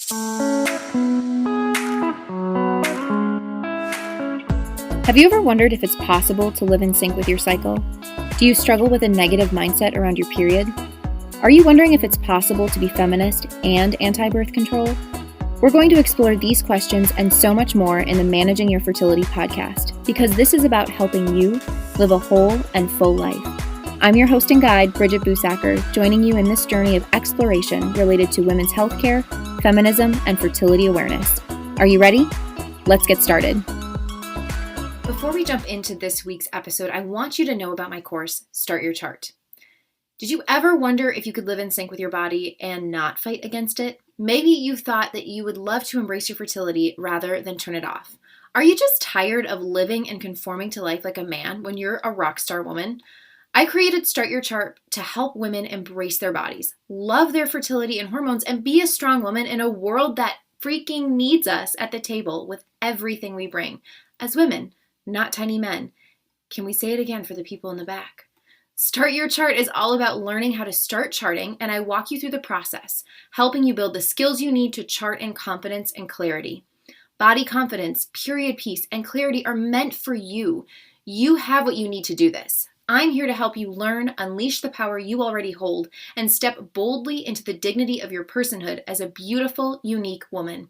Have you ever wondered if it's possible to live in sync with your cycle? Do you struggle with a negative mindset around your period? Are you wondering if it's possible to be feminist and anti-birth control? We're going to explore these questions and so much more in the Managing Your Fertility podcast, because this is about helping you live a whole and full life. I'm your host and guide, Bridget Busacker, joining you in this journey of exploration related to women's healthcare, feminism, and fertility awareness. Are you ready? Let's get started. Before we jump into this week's episode, I want you to know about my course, Start Your Chart. Did you ever wonder if you could live in sync with your body and not fight against it? Maybe you've thought that you would love to embrace your fertility rather than turn it off. Are you just tired of living and conforming to life like a man when you're a rock star woman? I created Start Your Chart to help women embrace their bodies, love their fertility and hormones, and be a strong woman in a world that freaking needs us at the table with everything we bring as women. Not tiny men. Can we say it again for the people in the back? Start Your Chart is all about learning how to start charting, and I walk you through the process, helping you build the skills you need to chart in confidence and clarity. Body confidence, period peace, and clarity are meant for you. You have what you need to do this. I'm here to help you learn, unleash the power you already hold, and step boldly into the dignity of your personhood as a beautiful, unique woman.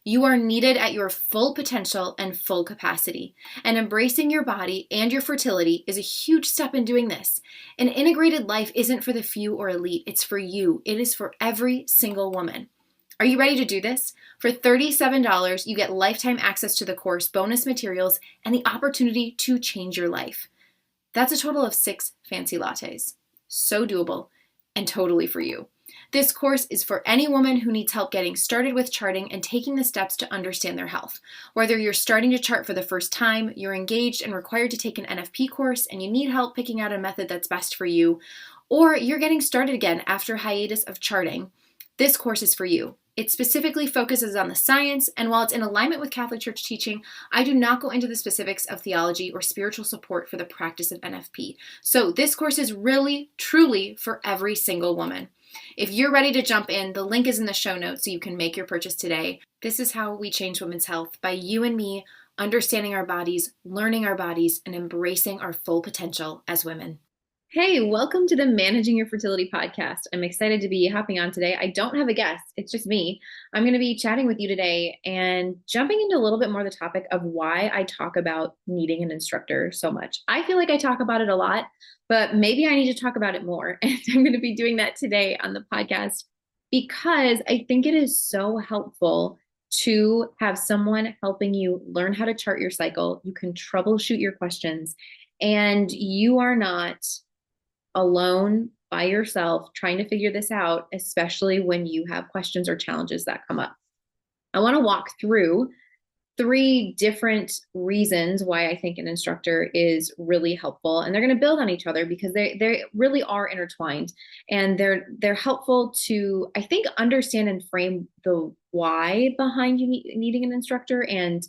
You are needed at your full potential and full capacity, and embracing your body and your fertility is a huge step in doing this. An integrated life isn't for the few or elite, it's for you. It is for every single woman. Are you ready to do this? For $37, you get lifetime access to the course, bonus materials, and the opportunity to change your life. That's a total of 6 fancy lattes. So doable and totally for you. This course is for any woman who needs help getting started with charting and taking the steps to understand their health. Whether you're starting to chart for the first time, you're engaged and required to take an NFP course, and you need help picking out a method that's best for you, or you're getting started again after a hiatus of charting, this course is for you. It specifically focuses on the science, and while it's in alignment with Catholic Church teaching, I do not go into the specifics of theology or spiritual support for the practice of NFP. So this course is really, truly for every single woman. If you're ready to jump in, the link is in the show notes so you can make your purchase today. This is how we change women's health, by you and me understanding our bodies, learning our bodies, and embracing our full potential as women. Hey, welcome to the Managing Your Fertility podcast. I'm excited to be hopping on today. I don't have a guest. It's just me. I'm going to be chatting with you today and jumping into a little bit more the topic of why I talk about needing an instructor so much. I feel like I talk about it a lot, but maybe I need to talk about it more. And I'm going to be doing that today on the podcast because I think it is so helpful to have someone helping you learn how to chart your cycle. You can troubleshoot your questions, and you are not alone by yourself trying to figure this out, especially when you have questions or challenges that come up. I want to walk through 3 different reasons why I think an instructor is really helpful, and they're going to build on each other because they really are intertwined, and they're helpful to, I think, understand and frame the why behind you needing an instructor and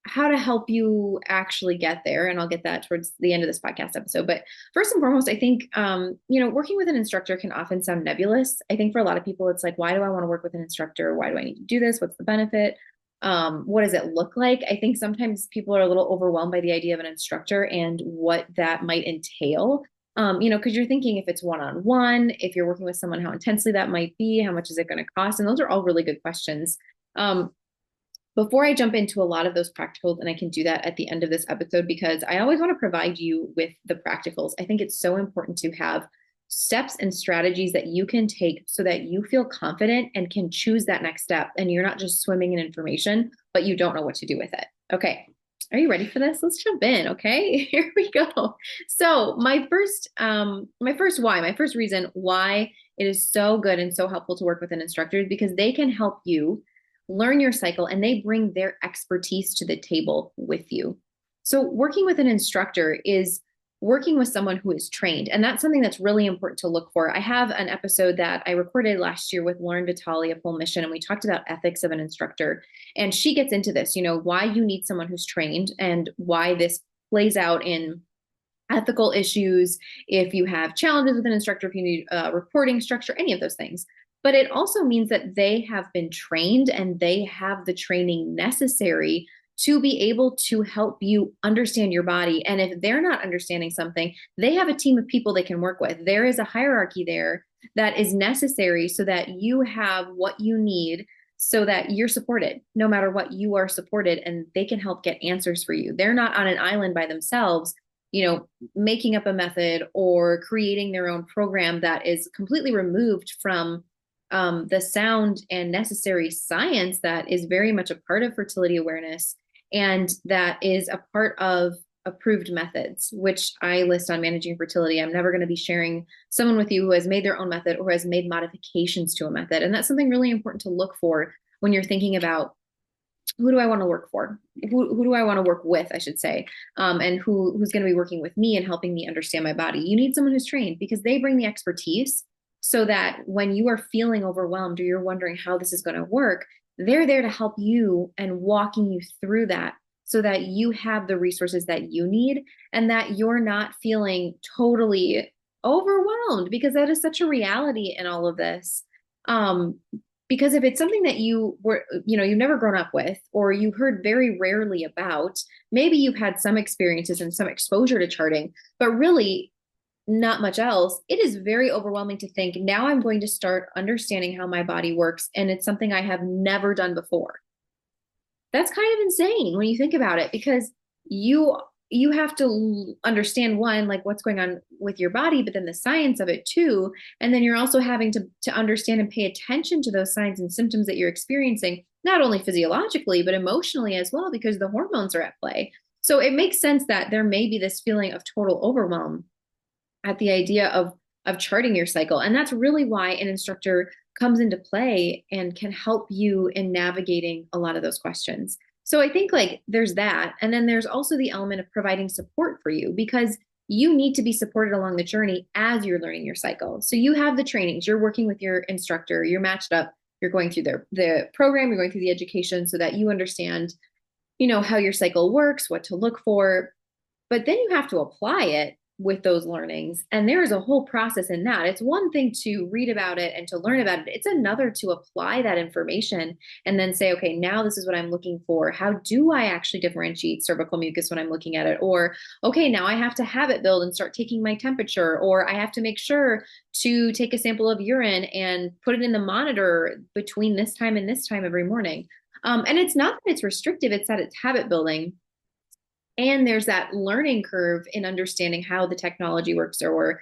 how to help you actually get there. And I'll get that towards the end of this podcast episode. But first and foremost, I think, working with an instructor can often sound nebulous. I think for a lot of people, it's like, why do I want to work with an instructor? Why do I need to do this? What's the benefit? What does it look like? I think sometimes people are a little overwhelmed by the idea of an instructor and what that might entail. Because you're thinking if it's one-on-one, if you're working with someone, how intensely that might be, how much is it going to cost? And those are all really good questions. Before I jump into a lot of those practicals, and I can do that at the end of this episode because I always want to provide you with the practicals. I think it's so important to have steps and strategies that you can take so that you feel confident and can choose that next step. And you're not just swimming in information, but you don't know what to do with it. Okay. Are you ready for this? Let's jump in. Okay, here we go. So my first reason why it is so good and so helpful to work with an instructor is because they can help you learn your cycle, and they bring their expertise to the table with you. So working with an instructor is working with someone who is trained, and that's something that's really important to look for. I have an episode that I recorded last year with Lauren Vitale of Full Mission, and we talked about ethics of an instructor, and she gets into this, why you need someone who's trained and why this plays out in ethical issues, if you have challenges with an instructor, if you need reporting structure, any of those things. but it also means that they have been trained and they have the training necessary to be able to help you understand your body. And if they're not understanding something, they have a team of people they can work with. There is a hierarchy there that is necessary so that you have what you need so that you're supported. No matter what, you are supported and they can help get answers for you. They're not on an island by themselves, making up a method or creating their own program that is completely removed from the sound and necessary science that is very much a part of fertility awareness and that is a part of approved methods, which I list on Managing Fertility. I'm never going to be sharing someone with you who has made their own method or has made modifications to a method. And that's something really important to look for when you're thinking about who do I want to work for? Who do I want to work with, I should say, and who's going to be working with me and helping me understand my body. You need someone who's trained because they bring the expertise so that when you are feeling overwhelmed or you're wondering how this is going to work, they're there to help you and walking you through that so that you have the resources that you need and that you're not feeling totally overwhelmed because that is such a reality in all of this. Because if it's something that you've never grown up with, or you heard very rarely about, maybe you've had some experiences and some exposure to charting, but really not much else, it is very overwhelming to think, now I'm going to start understanding how my body works, and it's something I have never done before. That's kind of insane when you think about it, because you have to understand one, like what's going on with your body, but then the science of it too. And then you're also having to understand and pay attention to those signs and symptoms that you're experiencing, not only physiologically, but emotionally as well, because the hormones are at play. So it makes sense that there may be this feeling of total overwhelm at the idea of charting your cycle. And that's really why an instructor comes into play and can help you in navigating a lot of those questions. So I think like there's that. And then there's also the element of providing support for you because you need to be supported along the journey as you're learning your cycle. So you have the trainings, you're working with your instructor, you're matched up, you're going through the program, you're going through the education so that you understand, how your cycle works, what to look for. But then you have to apply it with those learnings. And there is a whole process in that. It's one thing to read about it and to learn about it. It's another to apply that information and then say, okay, now this is what I'm looking for. How do I actually differentiate cervical mucus when I'm looking at it? Or, okay, now I have to have it build and start taking my temperature, or I have to make sure to take a sample of urine and put it in the monitor between this time and this time every morning. And it's not that it's restrictive, it's that it's habit building. And there's that learning curve in understanding how the technology works or,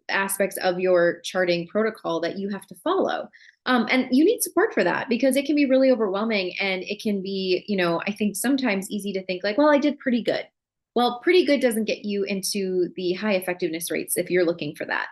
aspects of your charting protocol that you have to follow. And you need support for that because it can be really overwhelming and it can be, I think sometimes easy to think like, well, I did pretty good. Well, pretty good doesn't get you into the high effectiveness rates if you're looking for that.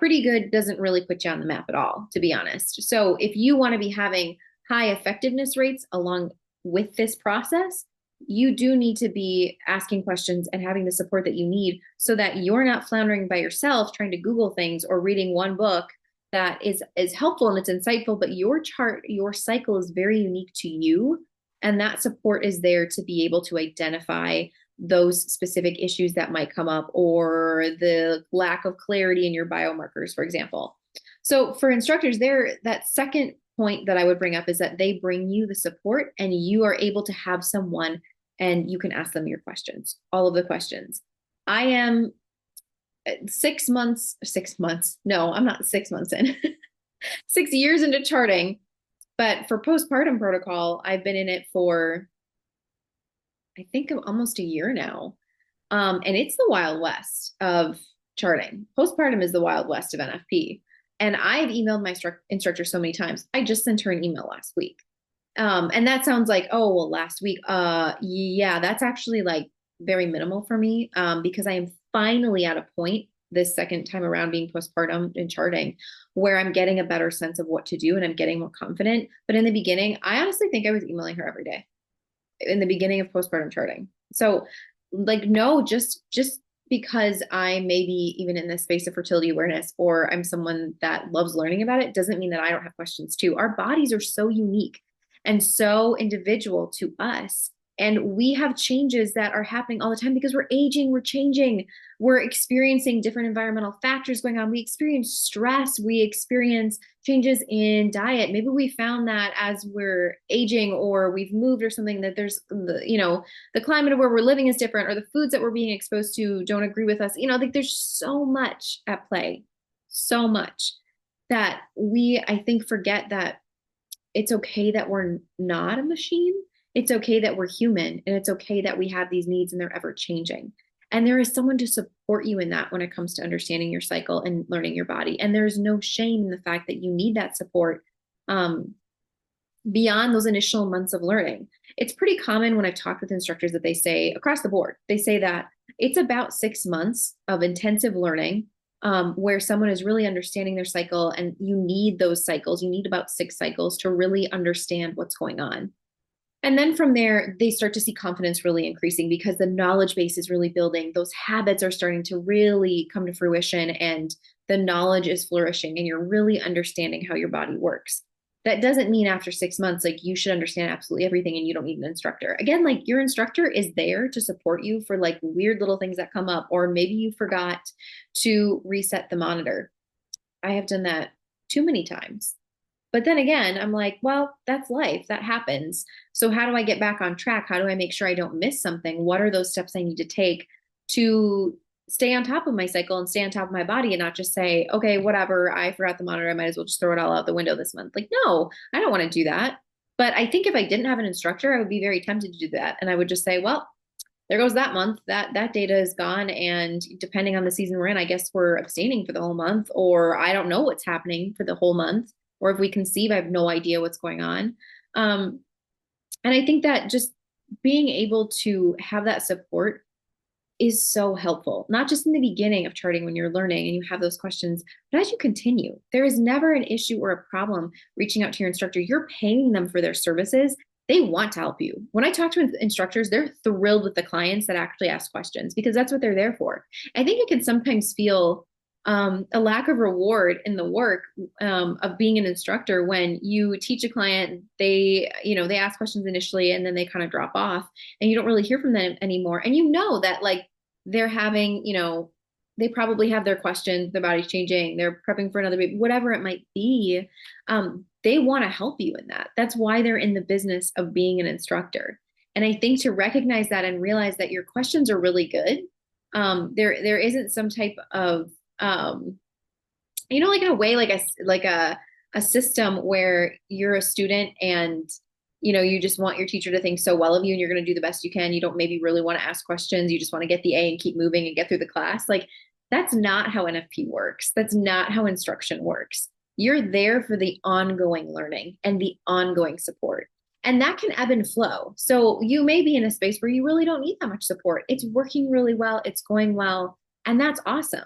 Pretty good doesn't really put you on the map at all, to be honest. So if you want to be having high effectiveness rates along with this process, you do need to be asking questions and having the support that you need so that you're not floundering by yourself trying to Google things or reading one book that is helpful and it's insightful, but your cycle is very unique to you. And that support is there to be able to identify those specific issues that might come up or the lack of clarity in your biomarkers, for example. So for instructors there, that second point that I would bring up is that they bring you the support and you are able to have someone and you can ask them your questions, all of the questions. I am 6 months. No, I'm not 6 months in, 6 years into charting. But for postpartum protocol, I've been in it for, I think, almost a year now. And it's the Wild West of charting. Postpartum is the Wild West of NFP. And I've emailed my instructor so many times. I just sent her an email last week. And that sounds like, oh, well, last week. Yeah, that's actually like very minimal for me because I am finally at a point this second time around being postpartum and charting where I'm getting a better sense of what to do and I'm getting more confident. But in the beginning, I honestly think I was emailing her every day in the beginning of postpartum charting. So like, no, just because I may be even in the space of fertility awareness or I'm someone that loves learning about it doesn't mean that I don't have questions too. Our bodies are so unique and so individual to us. And we have changes that are happening all the time because we're aging, we're changing, we're experiencing different environmental factors going on. We experience stress, we experience changes in diet. Maybe we found that as we're aging or we've moved or something, that there's the climate of where we're living is different, or the foods that we're being exposed to don't agree with us. Like there's so much at play, so much that we, I think, forget that it's okay that we're not a machine. It's okay that we're human, and it's okay that we have these needs and they're ever changing. And there is someone to support you in that when it comes to understanding your cycle and learning your body. And there's no shame in the fact that you need that support beyond those initial months of learning. It's pretty common when I've talked with instructors that they say across the board, they say that it's about 6 months of intensive learning where someone is really understanding their cycle, and you need those cycles. You need about 6 cycles to really understand what's going on. And then from there, they start to see confidence really increasing because the knowledge base is really building. Those habits are starting to really come to fruition, and the knowledge is flourishing, and you're really understanding how your body works. That doesn't mean after 6 months, like you should understand absolutely everything and you don't need an instructor. Again, like your instructor is there to support you for like weird little things that come up, or maybe you forgot to reset the monitor. I have done that too many times. But then again, I'm like, well, that's life. That happens. So how do I get back on track? How do I make sure I don't miss something? What are those steps I need to take to stay on top of my cycle and stay on top of my body, and not just say, okay, whatever, I forgot the monitor, I might as well just throw it all out the window this month. Like, no, I don't want to do that. But I think if I didn't have an instructor, I would be very tempted to do that. And I would just say, well, there goes that month. That data is gone. And depending on the season we're in, I guess we're abstaining for the whole month, or I don't know what's happening for the whole month. Or if we conceive, I have no idea what's going on. And I think that just being able to have that support is so helpful, not just in the beginning of charting when you're learning and you have those questions, but as you continue. There is never an issue or a problem reaching out to your instructor. You're paying them for their services. They want to help you. When I talk to instructors, they're thrilled with the clients that actually ask questions, because that's what they're there for. I think it can sometimes feel a lack of reward in the work of being an instructor when you teach a client, they ask questions initially and then they kind of drop off and you don't really hear from them anymore. And that like they're having, they probably have their questions, their body's changing, they're prepping for another baby, whatever it might be. They want to help you in that. That's why they're in the business of being an instructor. And I think to recognize that and realize that your questions are really good. There isn't some type of like in a way, like a system where you're a student and, you just want your teacher to think so well of you and you're going to do the best you can. You don't maybe really want to ask questions. You just want to get the A and keep moving and get through the class. Like that's not how NFP works. That's not how instruction works. You're there for the ongoing learning and the ongoing support. And that can ebb and flow. So you may be in a space where you really don't need that much support. It's working really well. It's going well. And that's awesome.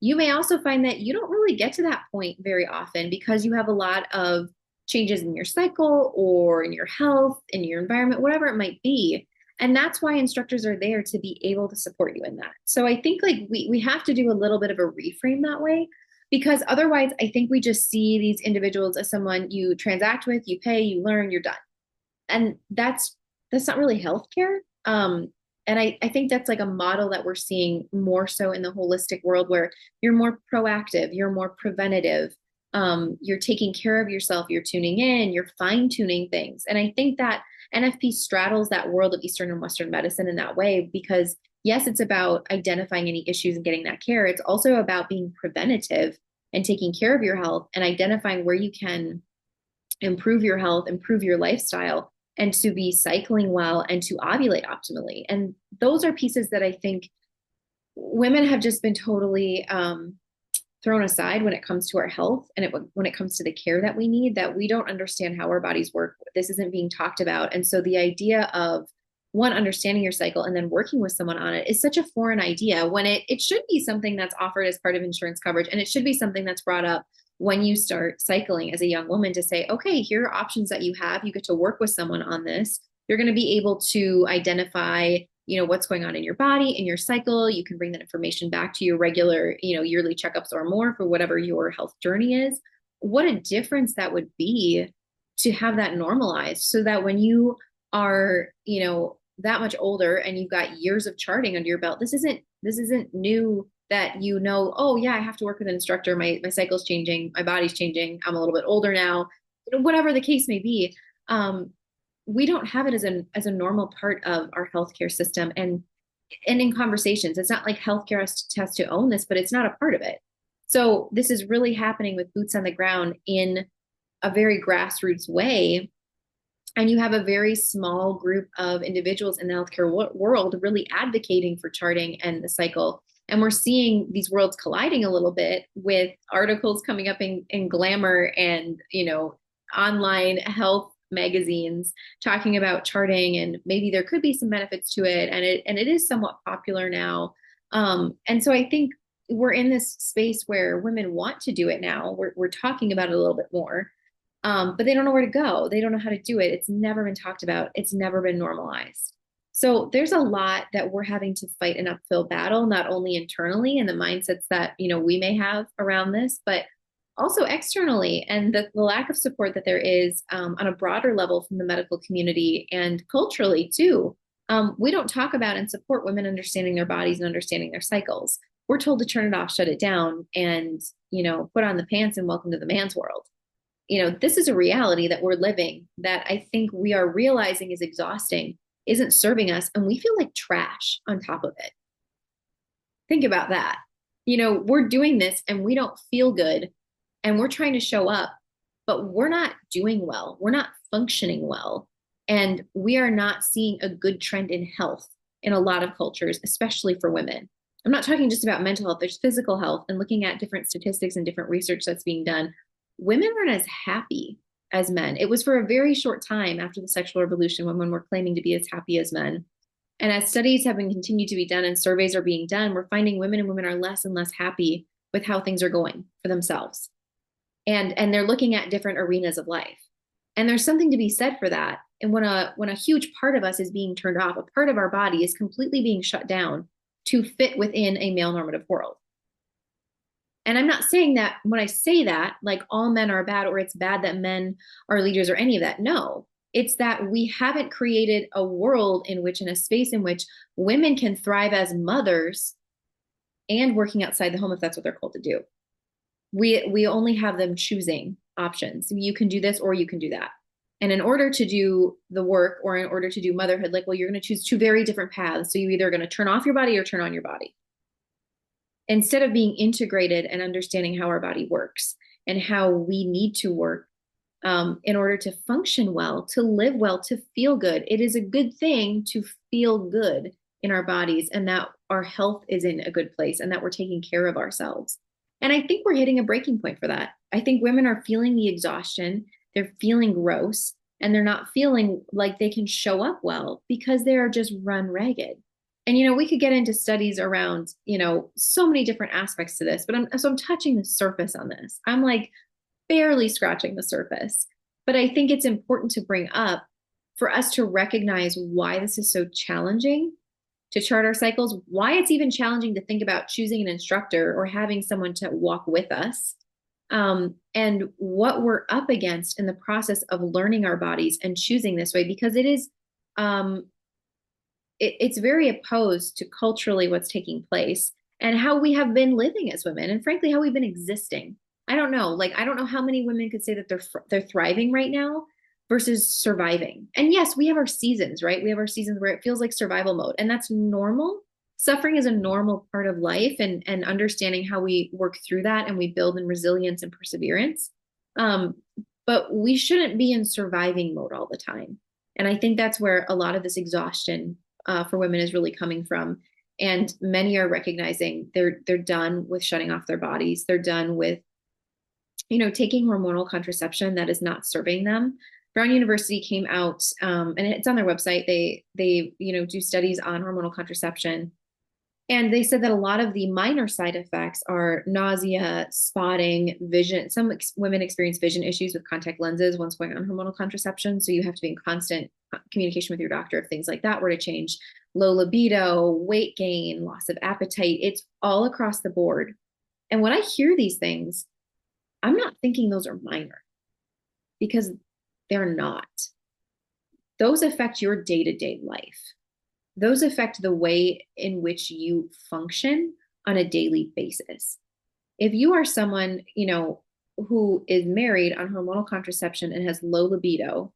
You may also find that you don't really get to that point very often because you have a lot of changes in your cycle or in your health, in your environment, whatever it might be. And that's why instructors are there to be able to support you in that. So I think like we have to do a little bit of a reframe that way, because otherwise I think we just see these individuals as someone you transact with, you pay, you learn, you're done. And that's not really healthcare. And I think that's like a model that we're seeing more so in the holistic world, where you're more proactive, you're more preventative, you're taking care of yourself, you're tuning in, you're fine tuning things. And I think that NFP straddles that world of Eastern and Western medicine in that way, because yes, it's about identifying any issues and getting that care. It's also about being preventative and taking care of your health and identifying where you can improve your health, improve your lifestyle, and to be cycling well and to ovulate optimally. And those are pieces that I think women have just been totally thrown aside when it comes to our health and when it comes to the care that we need, that we don't understand how our bodies work. This isn't being talked about. And so the idea of one, understanding your cycle and then working with someone on it is such a foreign idea, when it should be something that's offered as part of insurance coverage. And it should be something that's brought up when you start cycling as a young woman, to say, okay, here are options that you have. You get to work with someone on this. You're going to be able to identify, what's going on in your body, in your cycle. You can bring that information back to your regular, yearly checkups or more for whatever your health journey is. What a difference that would be to have that normalized, so that when you are, that much older and you've got years of charting under your belt, this isn't new that oh yeah, I have to work with an instructor. My cycle's changing, my body's changing. I'm a little bit older now, whatever the case may be. We don't have it as a normal part of our healthcare system. And in conversations, it's not like healthcare has to own this, but it's not a part of it. So this is really happening with boots on the ground in a very grassroots way. And you have a very small group of individuals in the healthcare world really advocating for charting and the cycle. And we're seeing these worlds colliding a little bit with articles coming up in Glamour and, online health magazines talking about charting, and maybe there could be some benefits to it. And it is somewhat popular now. And so I think we're in this space where women want to do it now. We're talking about it a little bit more. But they don't know where to go. They don't know how to do it. It's never been talked about. It's never been normalized. So there's a lot that we're having to fight an uphill battle, not only internally and the mindsets that, we may have around this, but also externally, and the lack of support that there is on a broader level from the medical community and culturally too. We don't talk about and support women understanding their bodies and understanding their cycles. We're told to turn it off, shut it down, and, put on the pants and welcome to the man's world. This is a reality that we're living that I think we are realizing is exhausting, isn't serving us, and we feel like trash on top of it. Think about that. We're doing this and we don't feel good, and we're trying to show up, but we're not doing well. We're not functioning well. And we are not seeing a good trend in health in a lot of cultures, especially for women. I'm not talking just about mental health. There's physical health, and looking at different statistics and different research that's being done. Women aren't as happy as men. It was for a very short time after the sexual revolution when women were claiming to be as happy as men. And as studies have been continued to be done and surveys are being done, we're finding women are less and less happy with how things are going for themselves. And they're looking at different arenas of life. And there's something to be said for that. And when a huge part of us is being turned off, a part of our body is completely being shut down to fit within a male normative world. And I'm not saying that when I say that, like all men are bad or it's bad that men are leaders or any of that. No, it's that we haven't created a world in a space in which women can thrive as mothers and working outside the home if that's what they're called to do. We only have them choosing options. You can do this or you can do that. And in order to do the work or in order to do motherhood, you're going to choose two very different paths. So you're either going to turn off your body or turn on your body. Instead of being integrated and understanding how our body works and how we need to work in order to function well, to live well, to feel good. It is a good thing to feel good in our bodies and that our health is in a good place and that we're taking care of ourselves. And I think we're hitting a breaking point for that. I think women are feeling the exhaustion. They're feeling gross and they're not feeling like they can show up well because they are just run ragged. And, we could get into studies around, so many different aspects to this, but I'm touching the surface on this. I'm barely scratching the surface, but I think it's important to bring up for us to recognize why this is so challenging to chart our cycles, why it's even challenging to think about choosing an instructor or having someone to walk with us, and what we're up against in the process of learning our bodies and choosing this way, because it is, it's very opposed to culturally what's taking place and how we have been living as women and frankly, how we've been existing. I don't know. I don't know how many women could say that they're thriving right now versus surviving. And yes, we have our seasons, right? We have our seasons where it feels like survival mode, and that's normal. Suffering is a normal part of life, and understanding how we work through that and we build in resilience and perseverance. But we shouldn't be in surviving mode all the time. And I think that's where a lot of this exhaustion for women is really coming from. And many are recognizing they're done with shutting off their bodies. They're done with, taking hormonal contraception that is not serving them. Brown University came out, and it's on their website. They do studies on hormonal contraception. And they said that a lot of the minor side effects are nausea, spotting, vision. Some women experience vision issues with contact lenses once going on hormonal contraception. So you have to be in constant communication with your doctor if things like that were to change. Low libido, weight gain, loss of appetite. It's all across the board. And when I hear these things, I'm not thinking those are minor, because they're not. Those affect your day-to-day life. those affect the way in which you function on a daily basis. If you are someone, who is married on hormonal contraception and has low libido,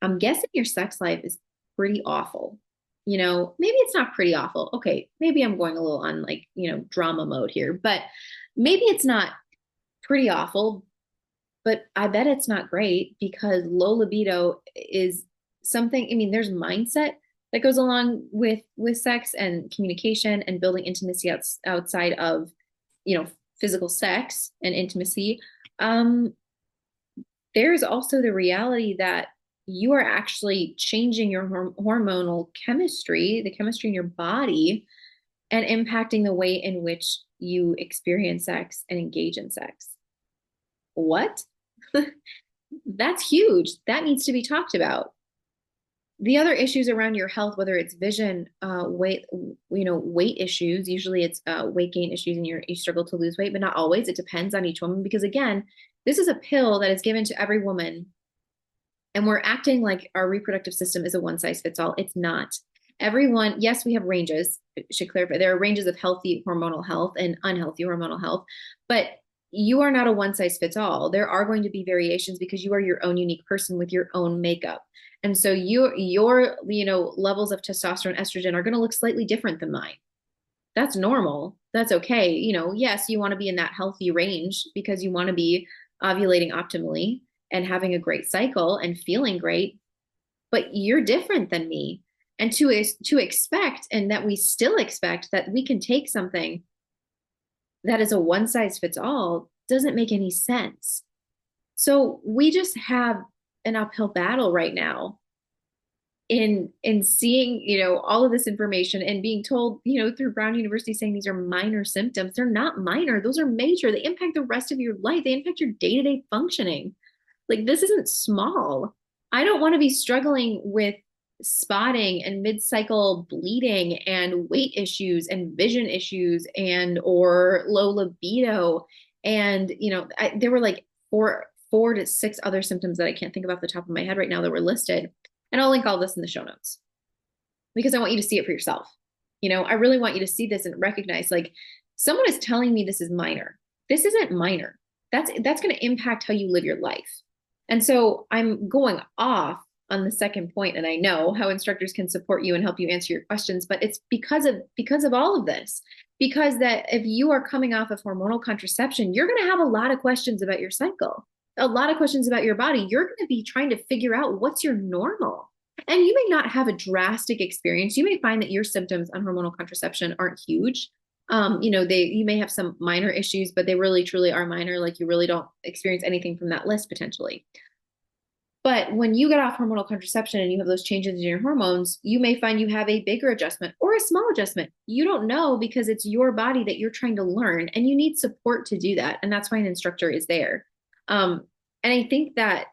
I'm guessing your sex life is pretty awful. Maybe it's not pretty awful. Okay, maybe I'm going a little on like, drama mode here, but maybe it's not pretty awful, but I bet it's not great because low libido is something, I mean, there's mindset that goes along with sex and communication and building intimacy outside of, physical sex and intimacy. Um, there's also the reality that you are actually changing your hormonal chemistry, the chemistry in your body, and impacting the way in which you experience sex and engage in sex. What? That's huge. That needs to be talked about. The other issues around your health, whether it's vision, weight, weight issues, usually it's weight gain issues and you struggle to lose weight, but not always. It depends on each woman because again, this is a pill that is given to every woman and we're acting like our reproductive system is a one size fits all. It's not. Everyone, yes, we have ranges. I should clarify. There are ranges of healthy hormonal health and unhealthy hormonal health, but you are not a one size fits all. There are going to be variations because you are your own unique person with your own makeup. And so your levels of testosterone, estrogen are going to look slightly different than mine. That's normal. That's okay. Yes, you want to be in that healthy range because you want to be ovulating optimally and having a great cycle and feeling great, but you're different than me. And to expect, and that we still expect that we can take something that is a one size fits all doesn't make any sense. So we just have an uphill battle right now in seeing, all of this information and being told, through Brown University saying these are minor symptoms. They're not minor. Those are major. They impact the rest of your life. They impact your day-to-day functioning. Like this isn't small. I don't want to be struggling with spotting and mid-cycle bleeding and weight issues and vision issues and or low libido. And, there were like four to six other symptoms that I can't think of off the top of my head right now that were listed. And I'll link all this in the show notes because I want you to see it for yourself. I really want you to see this and recognize like someone is telling me this is minor. This isn't minor. That's going to impact how you live your life. And so I'm going off on the second point, and I know how instructors can support you and help you answer your questions, but it's because of all of this. Because that if you are coming off of hormonal contraception, you're going to have a lot of questions about your cycle, a lot of questions about your body. You're going to be trying to figure out what's your normal. And you may not have a drastic experience. You may find that your symptoms on hormonal contraception aren't huge. You may have some minor issues, but they really truly are minor. Like you really don't experience anything from that list potentially. But when you get off hormonal contraception and you have those changes in your hormones, you may find you have a bigger adjustment or a small adjustment. You don't know because it's your body that you're trying to learn and you need support to do that. And that's why an instructor is there. And I think that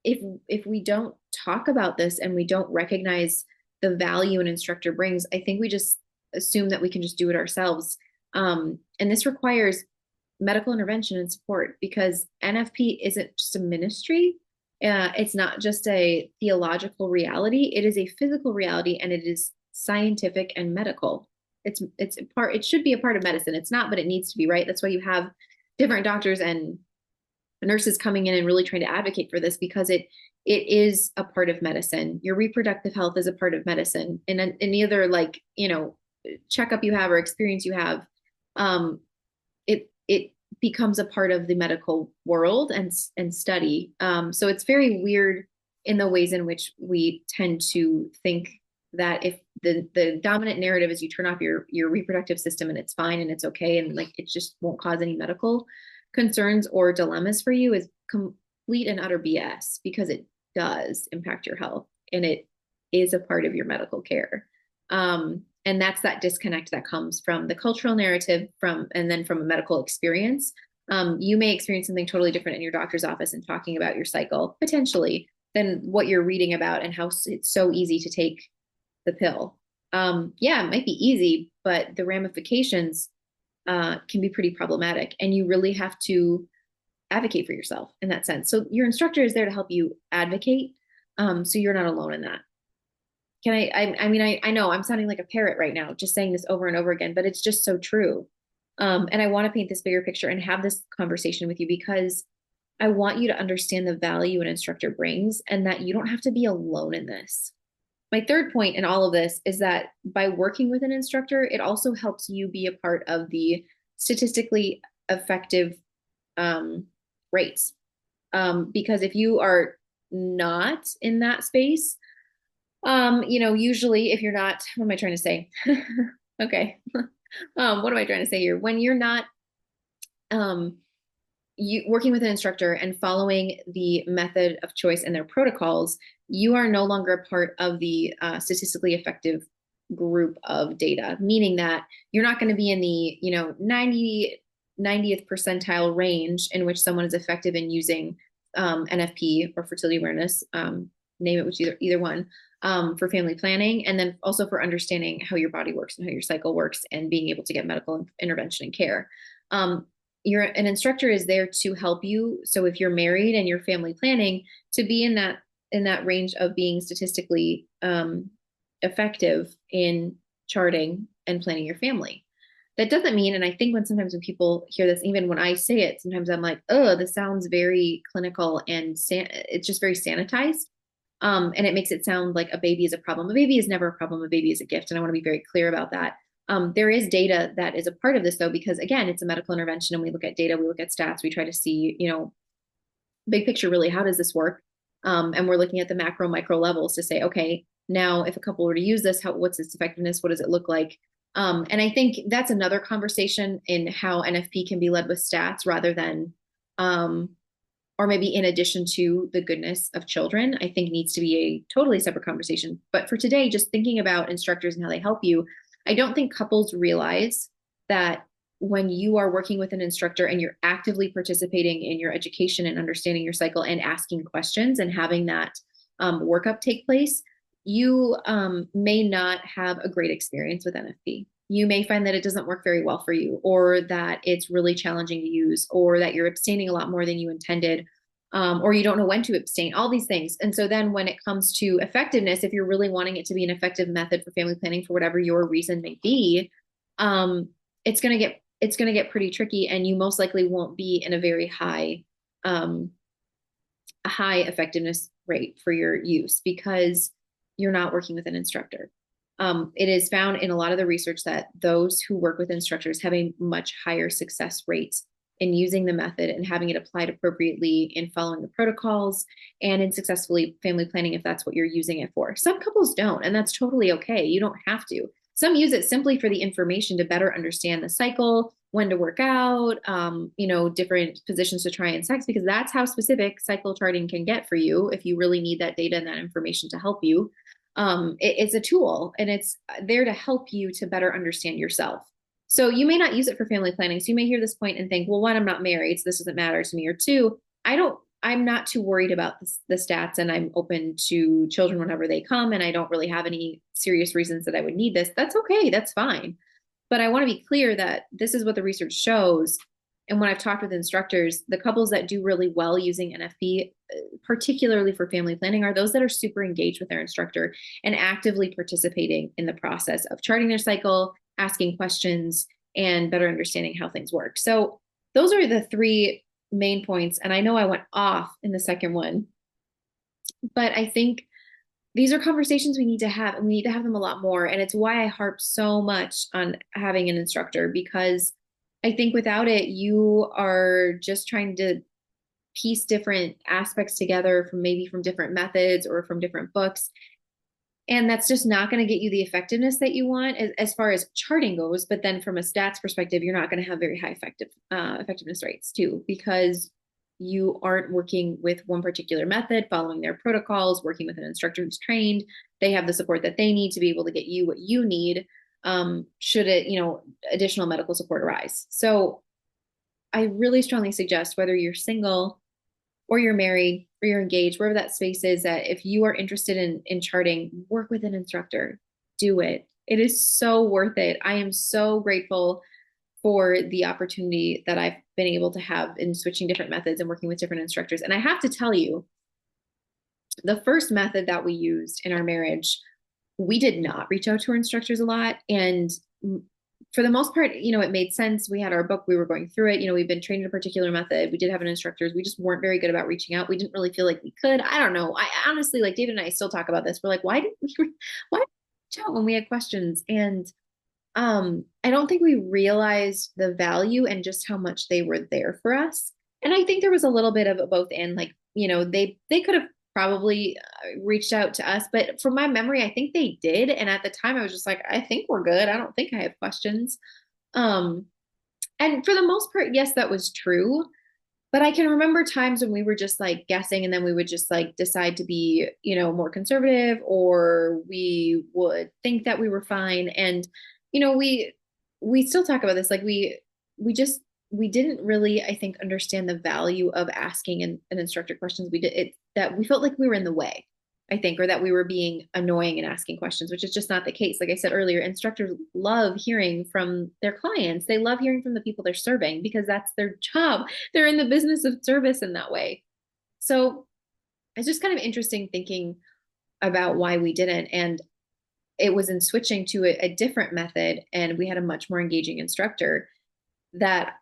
if we don't talk about this and we don't recognize the value an instructor brings, I think we just assume that we can just do it ourselves. And this requires medical intervention and support because NFP isn't just a ministry. It's not just a theological reality. It is a physical reality and it is scientific and medical. It should be a part of medicine. It's not, but it needs to be, right? That's why you have different doctors and nurses coming in and really trying to advocate for this because it is a part of medicine. Your reproductive health is a part of medicine. And any other checkup you have or experience you have, it becomes a part of the medical world and study. So it's very weird in the ways in which we tend to think that if the dominant narrative is you turn off your reproductive system and it's fine and it's okay and like it just won't cause any medical concerns or dilemmas for you is complete and utter BS because it does impact your health and it is a part of your medical care. And that's that disconnect that comes from the cultural narrative and then from a medical experience. You may experience something totally different in your doctor's office and talking about your cycle potentially than what you're reading about and how it's so easy to take the pill. Yeah, it might be easy, but the ramifications can be pretty problematic and you really have to advocate for yourself in that sense. So your instructor is there to help you advocate. So you're not alone in that. I mean, I know I'm sounding like a parrot right now, just saying this over and over again, but it's just so true. And I want to paint this bigger picture and have this conversation with you because I want you to understand the value an instructor brings and that you don't have to be alone in this. My third point in all of this is that by working with an instructor, it also helps you be a part of the statistically effective rates. Because if you are not in that space, usually if you're not, what am I trying to say? Okay. What am I trying to say here? When you're not you working with an instructor and following the method of choice and their protocols, you are no longer a part of the statistically effective group of data, meaning that you're not going to be in the 90th percentile range in which someone is effective in using NFP or fertility awareness, name it, which either one, for family planning, and then also for understanding how your body works and how your cycle works and being able to get medical intervention and care. An instructor is there to help you. So if you're married and you're family planning, to be in that range of being statistically effective in charting and planning your family. That doesn't mean, and I think sometimes when people hear this, even when I say it, sometimes I'm like, oh, this sounds very clinical and it's just very sanitized. And it makes it sound like a baby is a problem. A baby is never a problem. A baby is a gift. And I want to be very clear about that. There is data that is a part of this, though, because again, it's a medical intervention and we look at data, we look at stats, we try to see, big picture, really, how does this work? And we're looking at the macro, micro levels to say, okay, now if a couple were to use this, what's its effectiveness? What does it look like? And I think that's another conversation in how NFP can be led with stats rather than, or maybe in addition to the goodness of children, I think needs to be a totally separate conversation. But for today, just thinking about instructors and how they help you, I don't think couples realize that when you are working with an instructor and you're actively participating in your education and understanding your cycle and asking questions and having that workup take place, you may not have a great experience with NFP. You may find that it doesn't work very well for you, or that it's really challenging to use, or that you're abstaining a lot more than you intended, or you don't know when to abstain, all these things. And so then when it comes to effectiveness, if you're really wanting it to be an effective method for family planning for whatever your reason may be, it's going to get pretty tricky, and you most likely won't be in a very high effectiveness rate for your use because you're not working with an instructor. It is found in a lot of the research that those who work with instructors have a much higher success rates in using the method and having it applied appropriately in following the protocols and in successfully family planning if that's what you're using it for. Some couples don't, and that's totally okay. You don't have to. Some use it simply for the information to better understand the cycle, when to work out, different positions to try and sex, because that's how specific cycle charting can get for you if you really need that data and that information to help you. It's a tool, and it's there to help you to better understand yourself. So you may not use it for family planning. So you may hear this point and think, well, one, I'm not married, so this doesn't matter to me. Or two, I'm not too worried about the stats, and I'm open to children whenever they come, and I don't really have any serious reasons that I would need this. That's okay. That's fine. But I want to be clear that this is what the research shows. And when I've talked with instructors, the couples that do really well using NFP, particularly for family planning, are those that are super engaged with their instructor and actively participating in the process of charting their cycle, asking questions, and better understanding how things work. So those are the three main points. And I know I went off in the second one, but I think these are conversations we need to have, and we need to have them a lot more. And it's why I harp so much on having an instructor, because I think without it, you are just trying to piece different aspects together from different methods or from different books. And that's just not going to get you the effectiveness that you want as far as charting goes. But then from a stats perspective, you're not going to have very high effectiveness rates too, because you aren't working with one particular method, following their protocols, working with an instructor who's trained. They have the support that they need to be able to get you what you need, should additional medical support arise. So I really strongly suggest, whether you're single or you're married or you're engaged, wherever that space is, that if you are interested in charting, work with an instructor. Do it. It is so worth it. I am so grateful for the opportunity that I've been able to have in switching different methods and working with different instructors. And I have to tell you, the first method that we used in our marriage we did not reach out to our instructors a lot. And for the most part, it made sense. We had our book, we were going through it. We've been trained in a particular method. We did have an instructors. We just weren't very good about reaching out. We didn't really feel like we could. I don't know. I honestly, like David and I still talk about this. We're like, why didn't we reach out when we had questions? And I don't think we realized the value and just how much they were there for us. And I think there was a little bit of both and like, they could have probably reached out to us, but from my memory, I think they did. And at the time I was just like, I think we're good. I don't think I have questions. Um, and for the most part, yes, that was true. But I can remember times when we were just like guessing and then we would just like decide to be, more conservative, or we would think that we were fine. And, we still talk about this. Like we didn't really, I think, understand the value of asking an instructor questions. We did it that we felt like we were in the way, I think, or that we were being annoying and asking questions, which is just not the case. Like I said earlier, instructors love hearing from their clients. They love hearing from the people they're serving because that's their job. They're in the business of service in that way. So it's just kind of interesting thinking about why we didn't. And it was in switching to a different method, and we had a much more engaging instructor that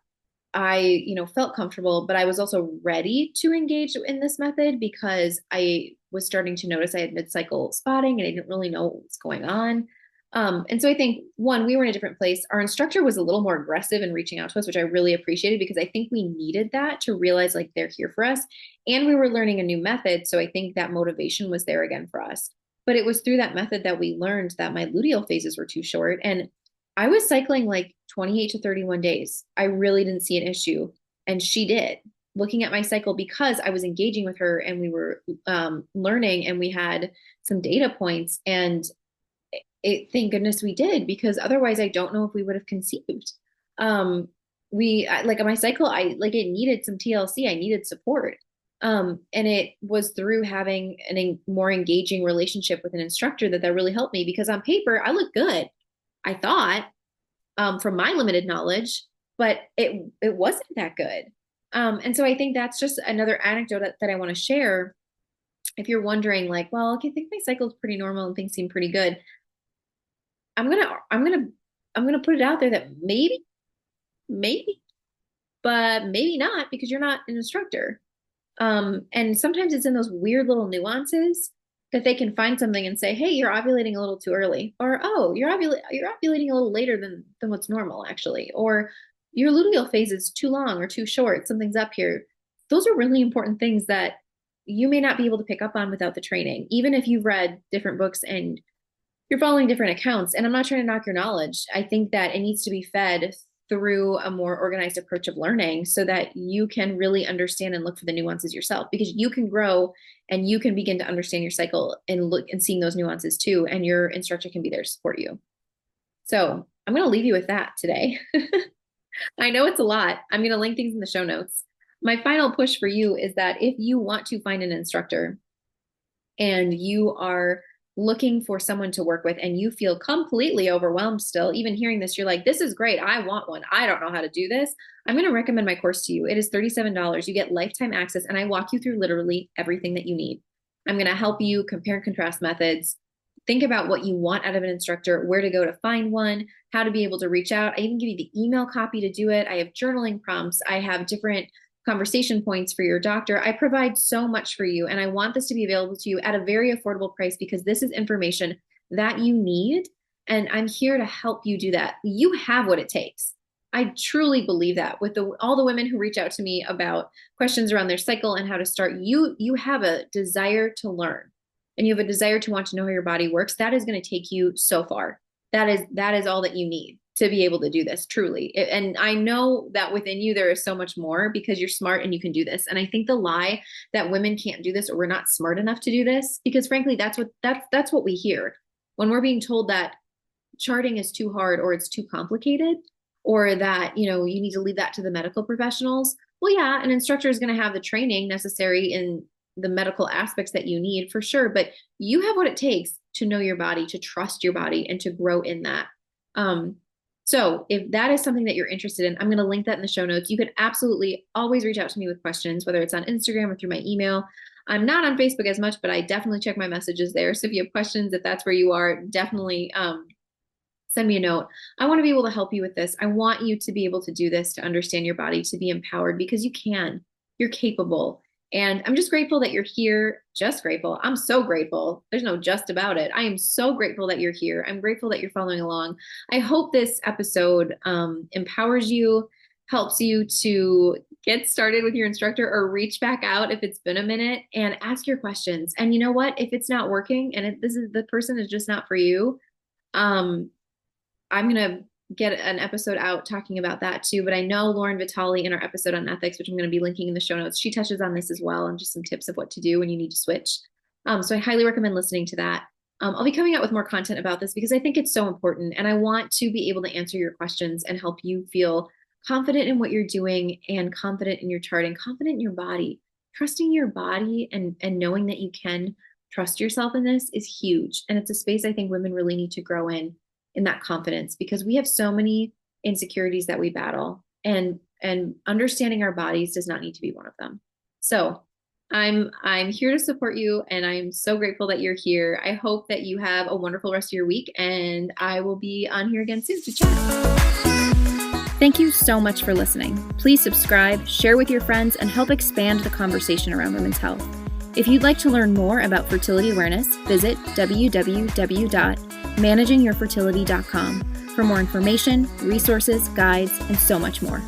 I, felt comfortable, but I was also ready to engage in this method because I was starting to notice I had mid-cycle spotting and I didn't really know what was going on. And so I think, one, we were in a different place. Our instructor was a little more aggressive in reaching out to us, which I really appreciated because I think we needed that to realize like they're here for us. And we were learning a new method. So I think that motivation was there again for us. But it was through that method that we learned that my luteal phases were too short. And I was cycling like 28 to 31 days. I really didn't see an issue. And she did, looking at my cycle, because I was engaging with her and we were learning and we had some data points. And thank goodness we did, because otherwise I don't know if we would have conceived. Like my cycle, it needed some TLC. I needed support. And it was through having a more engaging relationship with an instructor that really helped me, because on paper I look good, I thought, from my limited knowledge, but it wasn't that good. And so I think that's just another anecdote that I want to share. If you're wondering, like, well, okay, I think my cycle is pretty normal and things seem pretty good. I'm gonna put it out there that maybe, but maybe not, because you're not an instructor. And sometimes it's in those weird little nuances that they can find something and say, hey, you're ovulating a little too early, or, oh, you're ovulating a little later than what's normal, actually, or your luteal phase is too long or too short, something's up here. Those are really important things that you may not be able to pick up on without the training, even if you've read different books and you're following different accounts. And I'm not trying to knock your knowledge. I think that it needs to be fed through a more organized approach of learning so that you can really understand and look for the nuances yourself, because you can grow and you can begin to understand your cycle and look and seeing those nuances too. And your instructor can be there to support you. So I'm going to leave you with that today. I know it's a lot. I'm going to link things in the show notes. My final push for you is that if you want to find an instructor and you are looking for someone to work with and you feel completely overwhelmed still, even hearing this, you're like, this is great, I want one, I don't know how to do this, I'm going to recommend my course to you. It is $37. You get lifetime access, and I walk you through literally everything that you need. I'm going to help you compare and contrast methods, think about what you want out of an instructor, where to go to find one, how to be able to reach out. I even give you the email copy to do it. I have journaling prompts. I have different conversation points for your doctor. I provide so much for you, and I want this to be available to you at a very affordable price, because this is information that you need, and I'm here to help you do that. You have what it takes. I truly believe that with all the women who reach out to me about questions around their cycle and how to start, you have a desire to learn, and you have a desire to want to know how your body works. That is going to take you so far. That is all that you need to be able to do this, truly. And I know that within you, there is so much more, because you're smart and you can do this. And I think the lie that women can't do this, or we're not smart enough to do this, because frankly, that's what we hear when we're being told that charting is too hard, or it's too complicated, or that, you need to leave that to the medical professionals. Well, yeah, an instructor is going to have the training necessary in the medical aspects that you need, for sure. But you have what it takes to know your body, to trust your body, and to grow in that. So if that is something that you're interested in, I'm going to link that in the show notes. You can absolutely always reach out to me with questions, whether it's on Instagram or through my email. I'm not on Facebook as much, but I definitely check my messages there. So if you have questions, if that's where you are, definitely send me a note. I want to be able to help you with this. I want you to be able to do this, to understand your body, to be empowered, because you can. You're capable. And I'm just grateful that you're here. Just grateful. I'm so grateful. There's no just about it. I am so grateful that you're here. I'm grateful that you're following along. I hope this episode empowers you, helps you to get started with your instructor, or reach back out if it's been a minute and ask your questions. And you know what? If it's not working and if the person is just not for you, I'm going to get an episode out talking about that too. But I know Lauren Vitale in our episode on ethics, which I'm going to be linking in the show notes, she touches on this as well, and just some tips of what to do when you need to switch. So I highly recommend listening to that. I'll be coming out with more content about this because I think it's so important, and I want to be able to answer your questions and help you feel confident in what you're doing, and confident in your charting, confident in your body. Trusting your body and knowing that you can trust yourself in this is huge. And it's a space I think women really need to grow in that confidence, because we have so many insecurities that we battle, and understanding our bodies does not need to be one of them. So I'm here to support you, and I'm so grateful that you're here. I hope that you have a wonderful rest of your week, and I will be on here again soon to chat. Thank you so much for listening. Please subscribe, share with your friends, and help expand the conversation around women's health. If you'd like to learn more about fertility awareness, visit www.managingyourfertility.com for more information, resources, guides, and so much more.